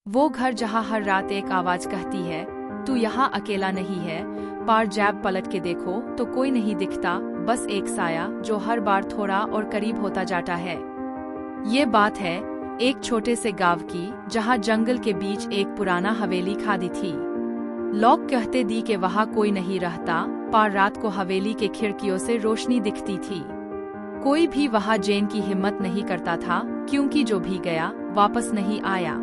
वो घर जहाँ हर रात एक आवाज कहती है, तू यहाँ अकेला नहीं है। पार जैब पलट के देखो तो कोई नहीं दिखता, बस एक साया जो हर बार थोड़ा और करीब होता जाता है। ये बात है एक छोटे से गांव की, जहाँ जंगल के बीच एक पुराना हवेली खादी थी। लोग कहते दी कि वहाँ कोई नहीं रहता, पर रात को हवेली के खिड़कियों से रोशनी दिखती थी। कोई भी वहाँ जेन की हिम्मत नहीं करता था, क्योंकि जो भी गया वापस नहीं आया।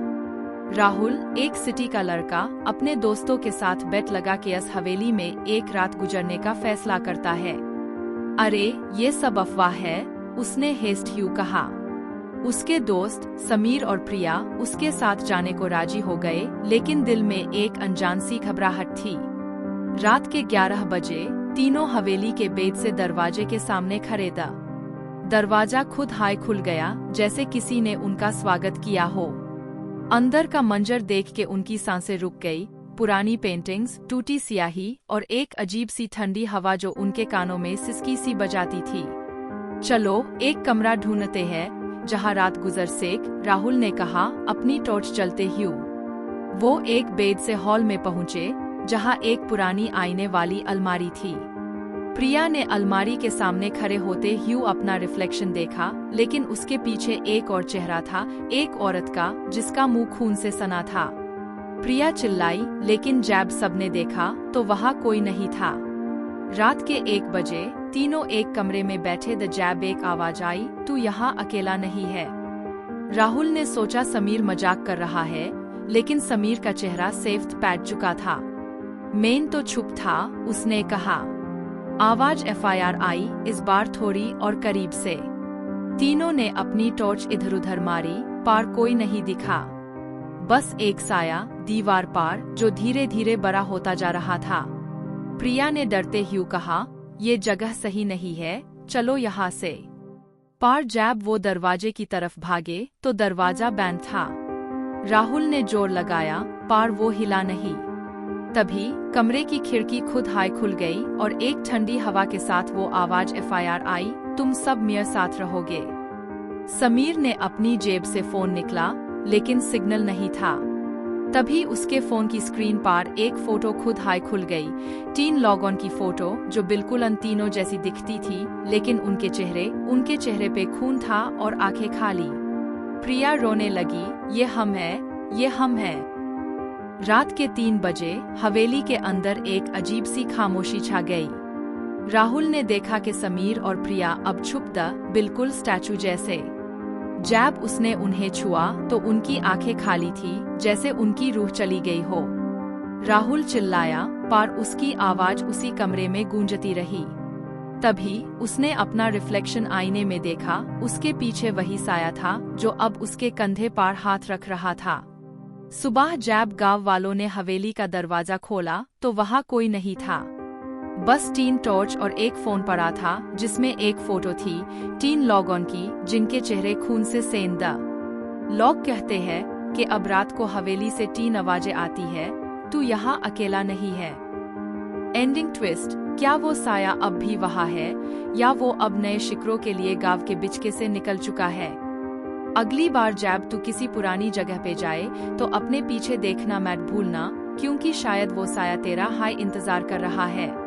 राहुल, एक सिटी का लड़का, अपने दोस्तों के साथ बेट लगा के इस हवेली में एक रात गुजरने का फैसला करता है। अरे ये सब अफवाह है, उसने हेस्ट ह्यू कहा। उसके दोस्त समीर और प्रिया उसके साथ जाने को राजी हो गए, लेकिन दिल में एक अनजान सी घबराहट थी। रात के 11 बजे तीनों हवेली के बेड से दरवाजे के सामने खड़े थे। दरवाजा खुद हाय खुल गया, जैसे किसी ने उनका स्वागत किया हो। अंदर का मंजर देख के उनकी सांसें रुक गई। पुरानी पेंटिंग्स, टूटी स्याही और एक अजीब सी ठंडी हवा जो उनके कानों में सिसकी सी बजाती थी। चलो एक कमरा ढूंढते हैं जहाँ रात गुजर सेक, राहुल ने कहा अपनी टॉर्च जलते हुए। वो एक बेड से हॉल में पहुँचे, जहाँ एक पुरानी आईने वाली अलमारी थी। प्रिया ने अलमारी के सामने खड़े होते हुए अपना रिफ्लेक्शन देखा, लेकिन उसके पीछे एक और चेहरा था, एक औरत का जिसका मुंह खून से सना था। प्रिया चिल्लाई, लेकिन जैब सबने देखा तो वहाँ कोई नहीं था। रात के 1 बजे तीनों एक कमरे में बैठे द जैब एक आवाज आई, तू यहाँ अकेला नहीं है। राहुल ने सोचा समीर मजाक कर रहा है, लेकिन समीर का चेहरा सेफ्ट पैड चुका था। मेन तो चुप था। उसने कहा, आवाज FIR आई, इस बार थोड़ी और करीब से। तीनों ने अपनी टॉर्च इधर उधर मारी, पार कोई नहीं दिखा। बस एक साया दीवार पार, जो धीरे धीरे बड़ा होता जा रहा था। प्रिया ने डरते हुए कहा, ये जगह सही नहीं है, चलो यहाँ से। पार जैब वो दरवाजे की तरफ भागे तो दरवाजा बैंड था। राहुल ने जोर लगाया, पार वो हिला नहीं। तभी कमरे की खिड़की खुद हाय खुल गई और एक ठंडी हवा के साथ वो आवाज FIR आई, तुम सब मेरे साथ रहोगे। समीर ने अपनी जेब से फोन निकला, लेकिन सिग्नल नहीं था। तभी उसके फोन की स्क्रीन पर एक फोटो खुद हाय खुल गई। 3 लॉग-ऑन की फोटो जो बिल्कुल उन तीनों जैसी दिखती थी, लेकिन उनके चेहरे पे खून था और आंखें खाली। प्रिया रोने लगी, ये हम हैं, ये हम हैं। रात के 3 बजे हवेली के अंदर एक अजीब सी खामोशी छा गई। राहुल ने देखा कि समीर और प्रिया अब छुप बिल्कुल स्टैचू जैसे। जैब उसने उन्हें छुआ तो उनकी आंखें खाली थी, जैसे उनकी रूह चली गई हो। राहुल चिल्लाया, पर उसकी आवाज उसी कमरे में गूंजती रही। तभी उसने अपना रिफ्लेक्शन आईने में देखा, उसके पीछे वही साया था जो अब उसके कंधे पर हाथ रख रहा था। सुबह जैब गांव वालों ने हवेली का दरवाजा खोला तो वहाँ कोई नहीं था। बस 3 टॉर्च और एक फोन पड़ा था, जिसमें एक फोटो थी 3 लॉग-ऑन की, जिनके चेहरे खून से सेंधा। लोग कहते हैं कि अब रात को हवेली से 3 आवाजें आती है, तू यहाँ अकेला नहीं है। एंडिंग ट्विस्ट, क्या वो साया अब भी वहाँ है, या वो अब नए शिकरों के लिए गांव के बिचके से निकल चुका है। अगली बार जैब तू किसी पुरानी जगह पे जाए तो अपने पीछे देखना मत भूलना, क्योंकि शायद वो साया तेरा हाय इंतजार कर रहा है।